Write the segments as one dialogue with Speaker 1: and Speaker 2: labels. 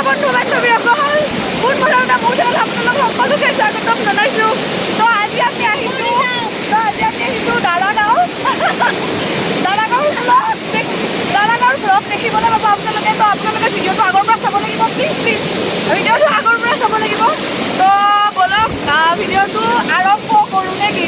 Speaker 1: বন্ধু বান্ধৱীসকল মোৰ পৰা এটা মোৰ চেনেল আপোনালোক সকলোকে স্বাগতম জনাইছোঁ। তো আজি আমি আহিছোঁ দাৰাগাঁও ব্লগ দেখিবলৈ পাব আপোনালোকে। তো আপোনালোকে ভিডিঅ'টো আগৰ পৰা চাব লাগিব, প্লিজ ভিডিঅ'টো আগৰ পৰা চাব লাগিব। তো বলক ভিডিঅ'টো আৰম্ভ কৰোঁ নেকি?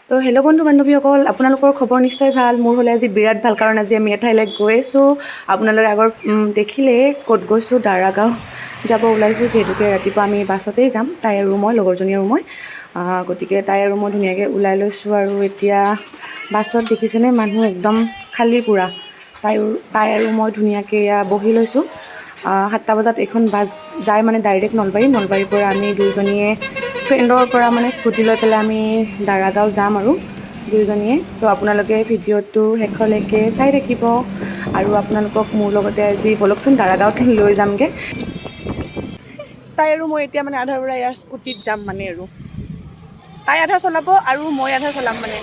Speaker 1: তো হেল্ল' বন্ধু বান্ধৱীসকল, আপোনালোকৰ খবৰ নিশ্চয় ভাল। মোৰ হ'লে আজি বিৰাট ভাল, কাৰণ আজি আমি এঠাইলৈ গৈ আছোঁ। আপোনালোকে আগৰ দেখিলে ক'ত গৈছোঁ, দাৰাগাঁও যাব ওলাইছোঁ। যিহেতুকে ৰাতিপুৱা আমি বাছতেই যাম, তাই আৰু মই, লগৰজনী আৰু মই। গতিকে তাই আৰু মই ধুনীয়াকৈ ওলাই লৈছোঁ। আৰু এতিয়া বাছত দেখিছেনে, মানুহ একদম খালী পূৰা। তাই আৰু মই ধুনীয়াকৈ এয়া বহি লৈছোঁ। 7টা বজাত এইখন বাছ যায়, মানে ডাইৰেক্ট নলবাৰীৰ পৰা আমি দুয়োজনীয়ে ফ্ৰেণ্ডৰ পৰা মানে স্কুটি লৈ পেলাই আমি দাৰাগাঁও যাম আৰু দুয়োজনীয়ে। তো আপোনালোকে ভিডিঅ'টো শেষলৈকে চাই থাকিব। আৰু আপোনালোকক মোৰ লগতে আজি বলকচোন দাৰাগাঁৱত লৈ যামগৈ। তাই আৰু মই এতিয়া মানে আধাৰ পৰা এয়া স্কুটিত যাম মানে, আৰু তাই আধা চলাব আৰু মই আধা চলাম মানে।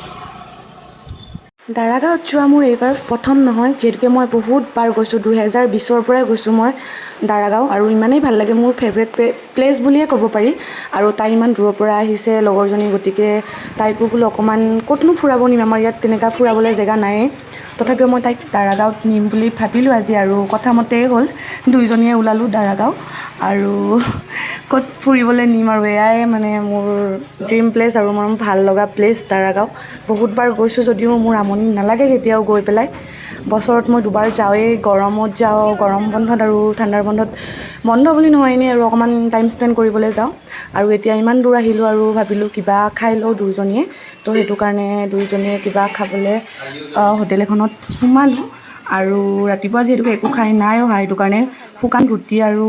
Speaker 1: দাৰাগাঁৱত যোৱা মোৰ এইবাৰ প্ৰথম নহয়, যিহেতুকে মই বহুত বাৰ গৈছোঁ। 2020ৰ পৰাই গৈছোঁ মই দাৰাগাঁও, আৰু ইমানেই ভাল লাগে, মোৰ ফেভৰেট প্লেচ বুলিয়ে ক'ব পাৰি। আৰু তাই ইমান দূৰৰ পৰা আহিছে লগৰজনী, গতিকে তাইকো বোলো অকণমান ক'তনো ফুৰাব নিম, আমাৰ ইয়াত তেনেকুৱা ফুৰাবলৈ জেগা নায়েই। তথাপিও মই তাইক দাৰাগাঁৱত নিম বুলি ভাবিলোঁ আজি, আৰু কথা মতেই হ'ল, দুয়োজনীয়ে ওলালোঁ দাৰাগাঁও। আৰু ক'ত ফুৰিবলৈ নিম, আৰু এয়াই মানে মোৰ ড্ৰিম প্লেচ আৰু মোৰ ভাল লগা প্লেচ দাৰাগাঁও। বহুতবাৰ গৈছোঁ যদিও মোৰ আমনি নালাগে কেতিয়াও গৈ পেলাই। বছৰত মই 2বাৰ যাওঁৱেই, গৰমত যাওঁ, গৰম বন্ধত আৰু ঠাণ্ডাৰ বন্ধত। বন্ধ বুলি নহয়, এনেই আৰু অকণমান টাইম স্পেণ্ড কৰিবলৈ যাওঁ। আৰু এতিয়া ইমান দূৰ আহিলোঁ আৰু ভাবিলোঁ কিবা খাই লওঁ দুয়োজনীয়ে। তো সেইটো কাৰণে দুয়োজনীয়ে কিবা খাবলৈ হোটেল এখনত সোমালোঁ। আৰু ৰাতিপুৱা যিহেতুকে একো খাই নাই অহা, সেইটো কাৰণে শুকান ৰুটি আৰু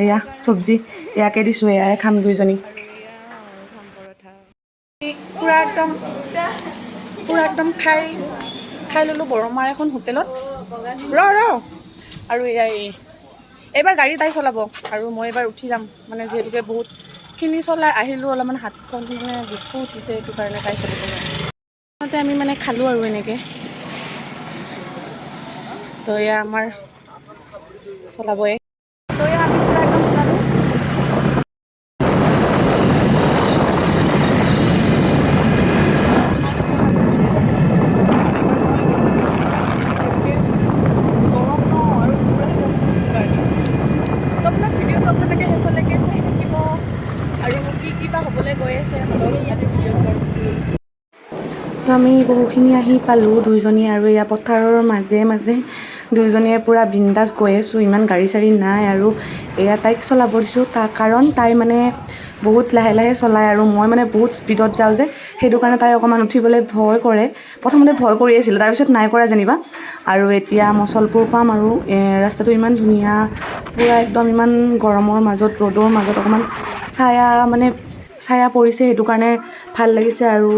Speaker 1: এয়া চব্জি এয়াকে দিছোঁ, এয়াই খাম দুয়োজনী। পূৰা একদম খাই ল'লোঁ বৰমাৰ এখন হোটেলত। আৰু এইবাৰ গাড়ী তাই চলাব আৰু মই এইবাৰ উঠি যাম, মানে যিহেতুকে বহুতখিনি চলাই আহিলোঁ, অলপমান হাতখন মানে বিষো উঠিছে, সেইটো কাৰণে তাই চলিব। তাতে আমি মানে খালোঁ আৰু এনেকৈ। তো এয়া আমাৰ চলাবই। তো এয়া আমি পূৰা একদম ওলালোঁ। তো আমি বহুখিনি আহি পালোঁ দুয়োজনীয়ে, আৰু এয়া পথাৰৰ মাজে মাজে দুয়োজনীয়ে পূৰা বিন্দাছ গৈ আছোঁ। ইমান গাড়ী চাড়ী নাই, আৰু এয়া তাইক চলাব দিছোঁ, কাৰণ তাই মানে বহুত লাহে লাহে চলায়, আৰু মই মানে বহুত স্পীডত যাওঁ যে, সেইটো কাৰণে তাই অকণমান উঠিবলৈ ভয় কৰে। প্ৰথমতে ভয় কৰি আছিল, তাৰপিছত নাই কৰা যেনিবা। আৰু এতিয়া মচলপুৰ পাম, আৰু ৰাস্তাটো ইমান ধুনীয়া, পূৰা একদম ইমান গৰমৰ মাজত, ৰ'দৰ মাজত অকণমান ছায়া পৰিছে, সেইটো কাৰণে ভাল লাগিছে। আৰু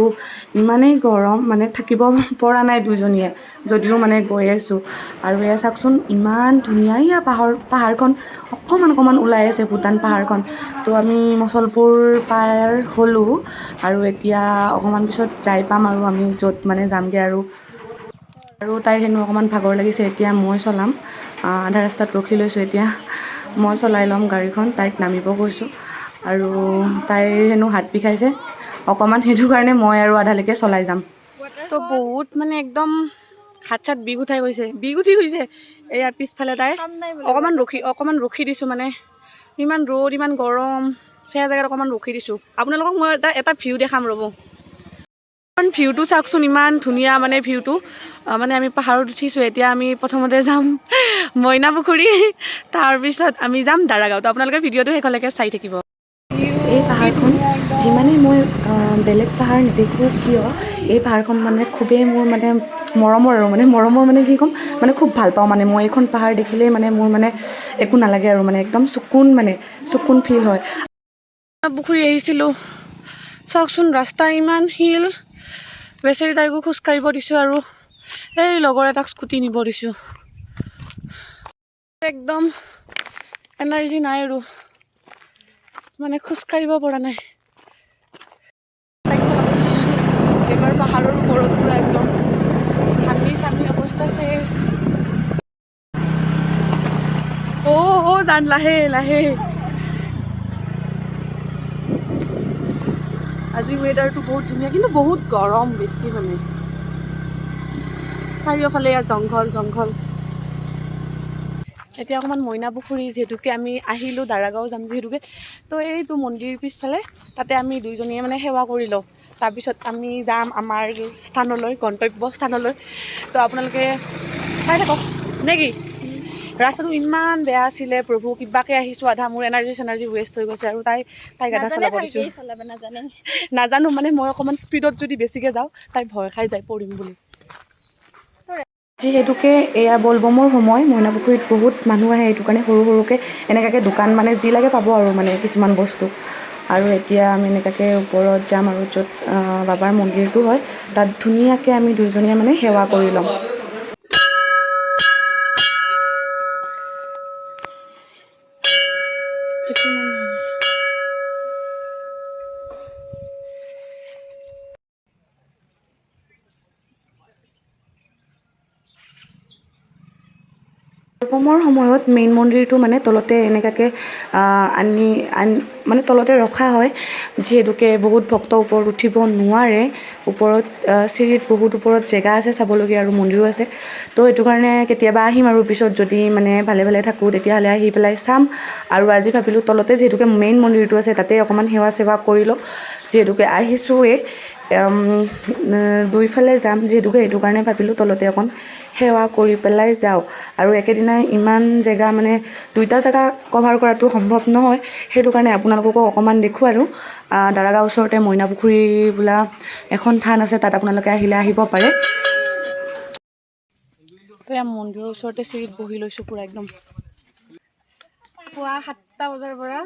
Speaker 1: ইমানেই গৰম, মানে থাকিব পৰা নাই দুয়োজনীয়ে, যদিও মানে গৈ আছোঁ। আৰু এয়া চাওকচোন ইমান ধুনীয়া, এয়া পাহাৰখন অকণমান ওলাই আছে, ভূটান পাহাৰখন। তো আমি মচলপুৰ পাৰ হ'লোঁ, আৰু এতিয়া অকণমান পিছত যাই পাম আৰু আমি য'ত মানে যামগৈ। আৰু তাইৰ হেনো অকণমান ভাগৰ লাগিছে, এতিয়া মই চলাম। আধা ৰাস্তাত ৰখি লৈছোঁ, এতিয়া মই চলাই ল'ম গাড়ীখন, তাইক নামিব কৈছোঁ। আৰু তাইৰ হেনো হাত বিষাইছে অকণমান, সেইটো কাৰণে মই আৰু আধালৈকে চলাই যাম। তো বহুত মানে একদম হাত চাত বিষ উঠি গৈছে। এয়া পিছফালে তাই অকণমান ৰখি দিছোঁ, মানে ইমান ৰ'দ, ইমান গৰম, চেয়া জেগাত অকণমান ৰখি দিছোঁ। আপোনালোকক মই এটা ভিউ দেখাম ৰ'ব। ভিউটো চাওকচোন, ইমান ধুনীয়া মানে ভিউটো। মানে আমি পাহাৰত উঠিছোঁ, এতিয়া আমি প্ৰথমতে যাম মইনা পুখুৰী, তাৰপিছত আমি যাম দাৰাগাঁৱত। আপোনালোকে ভিডিঅ'টো শেষলৈকে চাই থাকিব। এই পাহাৰখন যিমানেই মই বেলেগ পাহাৰ নেদেখোঁ কিয়, এই পাহাৰখন মানে খুবেই মোৰ মানে মৰমৰ, আৰু মৰমৰ মানে কি ক'ম, মানে খুব ভাল পাওঁ। মানে মই এইখন পাহাৰ দেখিলেই মানে মোৰ মানে একো নালাগে, আৰু মানে একদম চকুন ফিল হয়। পুখুৰী আহিছিলোঁ, চাওকচোন ৰাস্তা ইমান শিল, বেচেৰি তাইকো খোজকাঢ়িব দিছোঁ, আৰু এই লগৰ এটাক স্কুটি নিব দিছোঁ। একদম এনাৰ্জি নাই, আৰু মানে খোজকাঢ়িব পৰা নাই। এইবাৰ পাহাৰৰ ওপৰত পূৰা একদম ঠাণ্ডি চাণ্ডি ইমান লাহে লাহে আজি ৱেডাৰটো বহুত ধুনীয়া কিন্তু বহুত গৰম বেছি মানে চাৰিওফালে ইয়াত জংঘল জংঘল এতিয়া অকণমান মইনা পুখুৰী যিহেতুকে আমি আহিলোঁ দাৰাগাঁও যাম যিহেতুকে তো এইটো মন্দিৰ পিছফালে তাতে আমি দুইজনীয়ে মানে সেৱা কৰি লওঁ তাৰপিছত আমি যাম আমাৰ স্থানলৈ গন্তব্য স্থানলৈ তো আপোনালোকে চাই থাকক নে কি ৰাস্তাটো ইমান বেয়া আছিলে প্ৰভু কিবাকৈ আহিছোঁ আধা মোৰ এনাৰ্জি ৱেষ্ট হৈ গৈছে আৰু তাইক আধা চলাব দিছোঁ নাজানো মানে মই অকণমান স্পীডত যদি বেছিকৈ যাওঁ তাই ভয় খাই যায় পৰিম বুলি যিহেতুকে এয়া বলবমৰ সময় মইনা পুখুৰীত বহুত মানুহ আহে সেইটো কাৰণে সৰু সৰুকৈ এনেকুৱাকৈ দোকান মানে যি লাগে পাব আৰু মানে কিছুমান বস্তু আৰু এতিয়া আমি এনেকুৱাকৈ ওপৰত যাম আৰু য'ত বাবাৰ মন্দিৰটো হয় তাত ধুনীয়াকৈ আমি দুইজনীয়ে মানে সেৱা কৰি ল'ম বলবমৰ সময়ত মেইন মন্দিৰটো মানে তলতে এনেকুৱাকৈ মানে তলতে ৰখা হয় যিহেতুকে বহুত ভক্ত ওপৰত উঠিব নোৱাৰে ওপৰত চিৰিত বহুত ওপৰত জেগা আছে চাবলগীয়া আৰু মন্দিৰো আছে তো সেইটো কাৰণে কেতিয়াবা আহিম আৰু পিছত যদি মানে ভালে ভালে থাকোঁ তেতিয়াহ'লে আহি পেলাই চাম আৰু আজি ভাবিলোঁ তলতে যিহেতুকে মেইন মন্দিৰটো আছে তাতে অকণমান সেৱা চেৱা কৰি লওঁ যিহেতুকে আহিছোঁৱে দুইফালে যাম যিহেতুকে সেইটো কাৰণে ভাবিলোঁ তলতে অকণ সেৱা কৰি পেলাই যাওঁ আৰু একেদিনাই ইমান জেগা মানে দুইটা জেগা কভাৰ কৰাটো সম্ভৱ নহয় সেইটো কাৰণে আপোনালোককো অকণমান দেখুৱালোঁ দাৰাগাঁও ওচৰতে মইনা পুখুৰী বোলা এখন থান আছে তাত আপোনালোকে আহিলে আহিব পাৰে তো এয়া মন্দিৰৰ ওচৰতে চিৰিত বহি লৈছোঁ পূৰা একদম পুৱা 7টা বজাৰ পৰা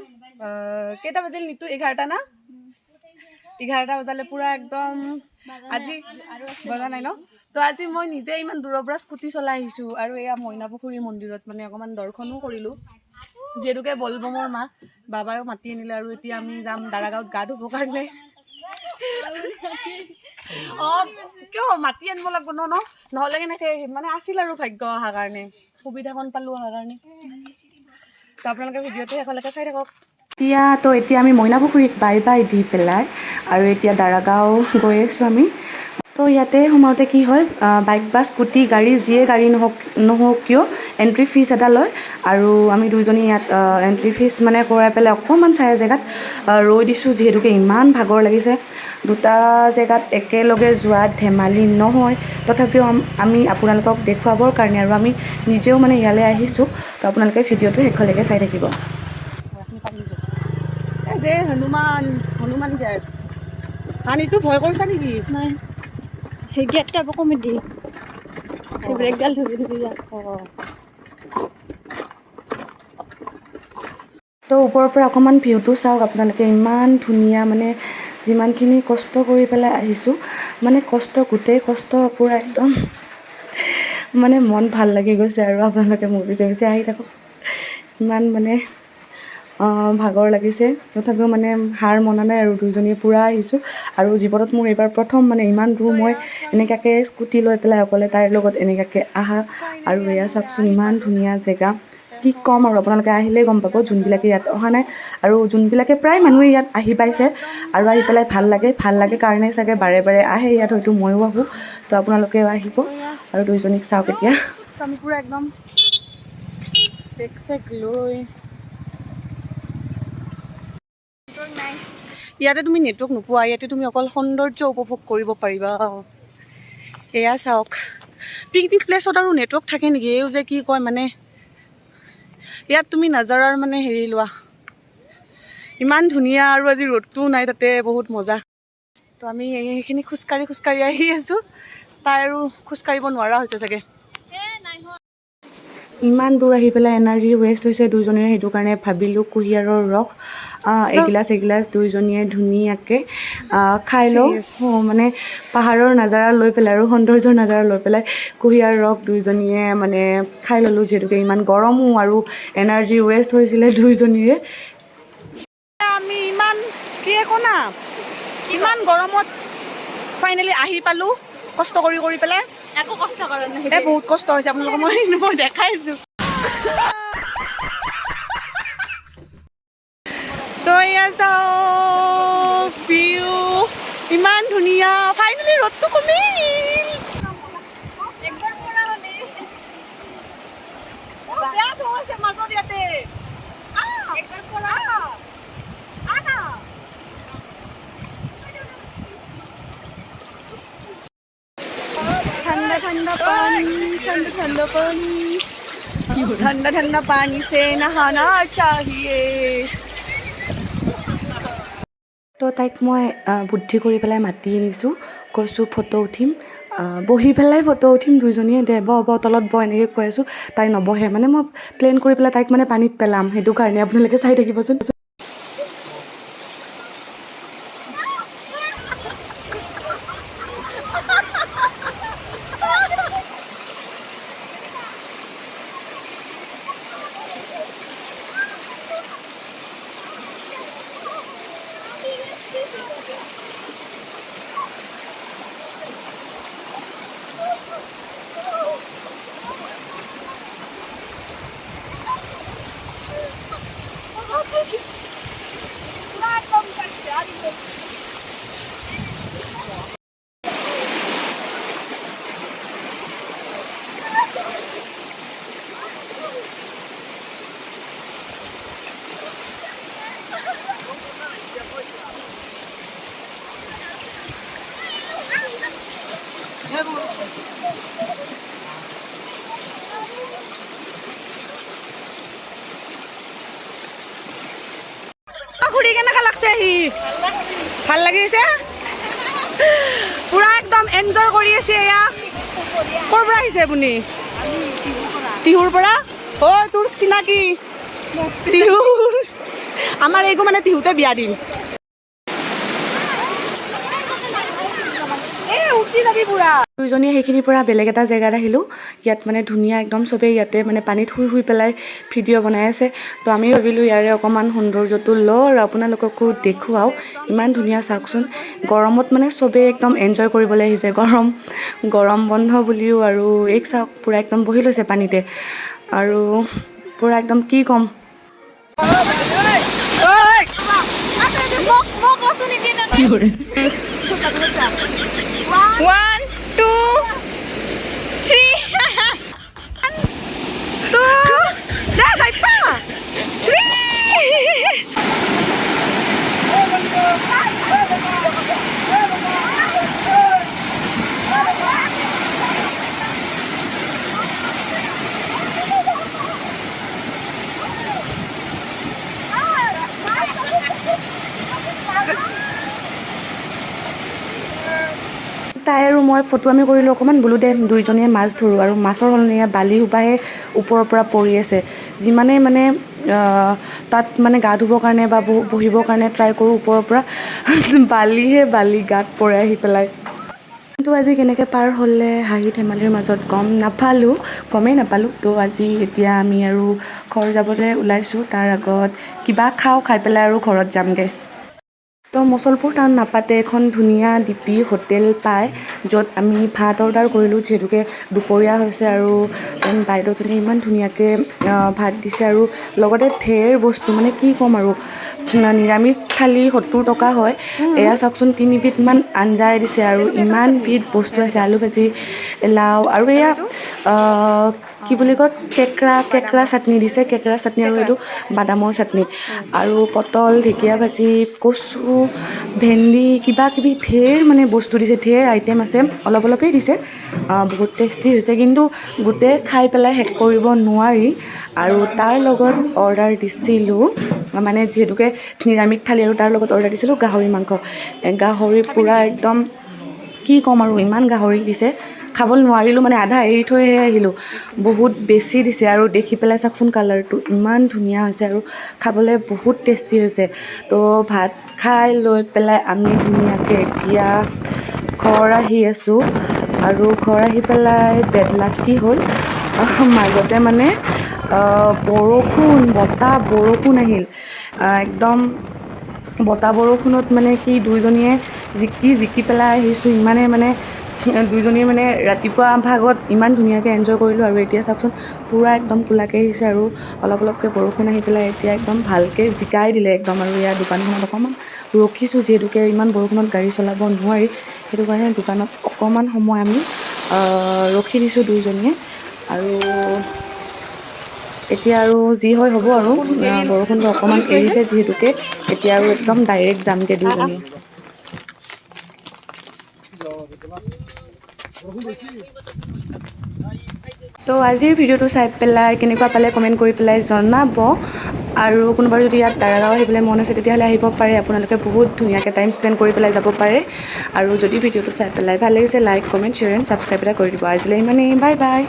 Speaker 1: কেইটা বাজিল নিতু 11টা না 11টা বজালে পূৰা একদম আজি বজা নাই ন তো আজি মই নিজে ইমান দূৰৰ পৰা স্কুটি চলাই আহিছোঁ আৰু এয়া মইনা পুখুৰী মন্দিৰত মানে অকণমান দৰ্শনো কৰিলোঁ যিহেতুকে বলবমৰ মাহ বাবাও মাতি আনিলে আৰু এতিয়া আমি যাম দাৰাগাঁৱত গা ধুবৰ কাৰণে অঁ কিয় মাতি আনিব লাগিব ন নহ'লে কেনেকৈ মানে আছিল আৰু ভাগ্য অহাৰ কাৰণে সুবিধাকণ পালোঁ অহাৰ কাৰণে তো আপোনালোকে ভিডিঅ'টো শেষলৈকে চাই থাকক এতিয়া আমি মইনা পুখুৰীত বাই বাই দি পেলাই আৰু এতিয়া দাৰাগাঁও গৈ আছোঁ আমি তো ইয়াতে সোমাওঁতে কি হয় বাইক বা স্কুটি গাড়ী যিয়ে গাড়ী নহওক কিয় এণ্ট্ৰি ফিজ এটা লয় আৰু আমি দুইজনী ইয়াত এণ্ট্ৰি ফিজ মানে কৰাই পেলাই অকণমান চাই জেগাত ৰৈ দিছোঁ যিহেতুকে ইমান ভাগৰ লাগিছে দুটা জেগাত একেলগে যোৱাত ধেমালি নহয় তথাপিও আমি আপোনালোকক দেখুৱাবৰ কাৰণে আৰু আমি নিজেও মানে ইয়ালৈ আহিছোঁ তো আপোনালোকে ভিডিঅ'টো শেষলৈকে চাই থাকিব যে হনুমান যায় হানিটো ভয় কৰিছা নেকি নাই সেই গেটটা কমি দি ব্ৰেকডাল ধৰি ধৰি যায় তো ওপৰৰ পৰা অকণমান ভিউটো চাওক আপোনালোকে ইমান ধুনীয়া মানে যিমানখিনি কষ্ট কৰি পেলাই আহিছোঁ মানে গোটেই কষ্ট পূৰা একদম মানে মন ভাল লাগি গৈছে আৰু আপোনালোকে মোৰ পিছে পিছে আহি থাকক ইমান মানে ভাগৰ লাগিছে তথাপিও মানে হাৰ মনা নাই আৰু দুইজনীয়ে পূৰা আহিছোঁ আৰু জীৱনত মোৰ এইবাৰ প্ৰথম মানে ইমান দূৰ মই এনেকুৱাকৈ স্কুটি লৈ পেলাই অকলে তাইৰ লগত এনেকুৱাকৈ আহা আৰু এয়া চাওকচোন ইমান ধুনীয়া জেগা কি ক'ম আৰু আপোনালোকে আহিলেই গম পাব যোনবিলাকে ইয়াত অহা নাই আৰু যোনবিলাকে প্ৰায় মানুহে ইয়াত আহি পাইছে আৰু আহি পেলাই ভাল লাগে কাৰণে চাগে বাৰে বাৰে আহে ইয়াত হয়তো ময়ো আহোঁ তো আপোনালোকেও আহিব আৰু দুইজনীক চাওক এতিয়া আমি পূৰা একদম বেগ চেগ লৈ ইয়াতে তুমি নেটৱৰ্ক নোপোৱা ইয়াতে তুমি অকল সৌন্দৰ্য উপভোগ কৰিব পাৰিবা এয়া চাওক পিকনিক প্লেচত আৰু নেটৱৰ্ক থাকে নেকি এই যে কি কয় মানে ইয়াত তুমি নাজাৰাৰ মানে হেৰি লোৱা ইমান ধুনীয়া আৰু আজি ৰ'দটোও নাই তাতে বহুত মজা তো আমি সেইখিনি খোজকাঢ়ি আহি আছোঁ তাই আৰু খোজকাঢ়িব নোৱাৰা হৈছে চাগে ইমান দূৰ আহি পেলাই এনাৰ্জি ৱেষ্ট হৈছে দুইজনীৰে সেইটো কাৰণে ভাবিলোঁ কুঁহিয়াৰৰ ৰস এগিলাচ দুইজনীয়ে ধুনীয়াকৈ খাই লওঁ মানে পাহাৰৰ নাজাৰা লৈ পেলাই আৰু সৌন্দৰ্যৰ নাজাৰা লৈ পেলাই কুঁহিয়াৰ ৰস দুইজনীয়ে মানে খাই ল'লোঁ যিহেতুকে ইমান গৰমো আৰু এনাৰ্জি ৱেষ্ট হৈছিলে দুইজনীৰে আমি ইমান কি একো না ইমান গৰমত ফাইনেলি আহি পালোঁ কষ্ট কৰি পেলাই একো কষ্ট কৰা নাই বহুত কষ্ট হৈছে আপোনালোকক মই দেখাইছোঁ চাওক ভিউ ইমান ধুনীয়া ফাইনেলি ৰ'দটো কমিল ठंडा ठंडा पानी ठंडा ठंडा पानी से नहाना चाहिए তো তাইক মই বুদ্ধি কৰি পেলাই মাতি আনিছোঁ কৈছোঁ ফটো উঠিম বহি পেলাই ফটো উঠিম দুইজনীয়ে দে ব তলত ব এনেকৈ কৈ আছোঁ তাই নবহে মানে মই প্লেন কৰি পেলাই তাইক মানে পানীত পেলাম সেইটো কাৰণে আপোনালোকে চাই থাকিবচোন ঘূৰি কেনেকুৱা লাগছে আহি ভাল লাগিছে পুৰা একদম এনজয় কৰি আছে এয়া ক'ৰ পৰা আহিছে আপুনি টিহুৰ পৰা অ' তোৰ চিনাকি টিহুৰ আমাৰ এইটো মানে টিহুতে বিয়া দিম দুইজনীয়ে সেইখিনিৰ পৰা বেলেগ এটা জেগাত আহিলোঁ ইয়াত মানে ধুনীয়া একদম চবেই ইয়াতে মানে পানীত শুই পেলাই ভিডিঅ' বনাই আছে তো আমি ভাবিলোঁ ইয়াৰে অকণমান সৌন্দৰ্যটো লওঁ আৰু আপোনালোককো দেখুৱাওঁ ইমান ধুনীয়া চাওকচোন গৰমত মানে চবেই একদম এনজয় কৰিবলৈ আহিছে গৰম বন্ধ বুলিও আৰু এই চাওক পূৰা একদম বহি লৈছে পানীতে আৰু পূৰা একদম কি ক'ম One, two, three. Two. That's like four. Three. তাই আৰু মই ফটো আমি কৰিলোঁ অকণমান বোলো দে দুইজনীয়ে মাছ ধৰোঁ আৰু মাছৰ সলনি বালি সোপাহে ওপৰৰ পৰা পৰি আছে যিমানেই মানে তাত মানে গা ধুবৰ কাৰণে বা বহিবৰ কাৰণে ট্ৰাই কৰোঁ ওপৰৰ পৰা বালি গাত পৰে আহি পেলাই কিন্তু আজি কেনেকৈ পাৰ হ'লে হাঁহি ধেমালিৰ মাজত গমেই নাপালোঁ তো আজি এতিয়া আমি আৰু ঘৰ যাবলৈ ওলাইছোঁ তাৰ আগত কিবা খাই পেলাই আৰু ঘৰত যামগৈ তো মচলপুৰ টাউন নাপাতে এখন ধুনীয়া ডিপি হোটেল পায় য'ত আমি ভাত অৰ্ডাৰ কৰিলোঁ যিহেতুকে দুপৰীয়া হৈছে আৰু বাইদেউজনীয়ে ইমান ধুনীয়াকৈ ভাত দিছে আৰু লগতে ঢেৰ বস্তু মানে কি ক'ম আৰু নিৰামিষ থালি 70 টকা হয় এয়া চাওকচোন 3 বিধমান আঞ্জাই দিছে আৰু ইমান বিধ বস্তু আছে আলু ভাজি লাও আৰু এয়া কি বুলি কয় কেকৰা চাটনি দিছে কেকৰা চাটনি আৰু এইটো বাদামৰ চাটনি আৰু পটল ঢেকীয়া ভাজি কচু ভেন্দি কিবা কিবি ঢেৰ মানে বস্তু দিছে ঢেৰ আইটেম আছে অলপেই দিছে বহুত টেষ্টি হৈছে কিন্তু গোটেই খাই পেলাই শেষ কৰিব নোৱাৰি আৰু তাৰ লগত অৰ্ডাৰ দিছিলোঁ মানে যিহেতুকে নিৰামিষ থালি আৰু তাৰ লগত অৰ্ডাৰ দিছিলোঁ গাহৰি মাংস গাহৰি পূৰা একদম কি ক'ম আৰু ইমান গাহৰি দিছে খাবলৈ নোৱাৰিলোঁ মানে আধা এৰি থৈহে আহিলোঁ বহুত বেছি দিছে আৰু দেখি পেলাই চাওকচোন কালাৰটো ইমান ধুনীয়া হৈছে আৰু খাবলৈ বহুত টেষ্টি হৈছে তো ভাত খাই লৈ পেলাই আমি ধুনীয়াকৈ এতিয়া ঘৰ আহি আছোঁ আৰু ঘৰ আহি পেলাই বেড লাক কি হ'ল মাজতে মানে বৰষুণ আহিল একদম বতাহ বৰষুণত মানে কি দুইজনীয়ে জিকি পেলাই আহিছোঁ ইমানে মানে দুইজনীয়ে মানে ৰাতিপুৱা ভাগত ইমান ধুনীয়াকৈ এনজয় কৰিলোঁ আৰু এতিয়া চাওকচোন পূৰা একদম কোলাকৈ আহিছে আৰু অলপ অলপকৈ বৰষুণ আহি পেলাই এতিয়া একদম ভালকৈ জিকাই দিলে একদম আৰু ইয়াৰ দোকানখনত অকণমান ৰখিছোঁ যিহেতুকে ইমান বৰষুণত গাড়ী চলাব নোৱাৰি সেইটো কাৰণে দোকানত অকণমান সময় আমি ৰখি দিছোঁ দুইজনীয়ে আৰু এতিয়া আৰু যি হয় হ'ব আৰু বৰষুণটো অকণমান এৰিছে যিহেতুকে এতিয়া আৰু একদম ডাইৰেক্ট যামগৈ দুইজনীয়ে তো আজিৰ ভিডিঅ'টো চাই পেলাই কেনেকুৱা পালে কমেণ্ট কৰি পেলাই জনাব আৰু কোনোবাই যদি ইয়াত দাৰাগাঁও আহিবলৈ মন আছে তেতিয়াহ'লে আহিব পাৰে আপোনালোকে বহুত ধুনীয়াকৈ টাইম স্পেণ্ড কৰি পেলাই যাব পাৰে আৰু যদি ভিডিঅ'টো চাই পেলাই ভাল লাগিছে like comment share and subscribe এটা কৰি দিব আজিলৈ ইমানেই বাই বাই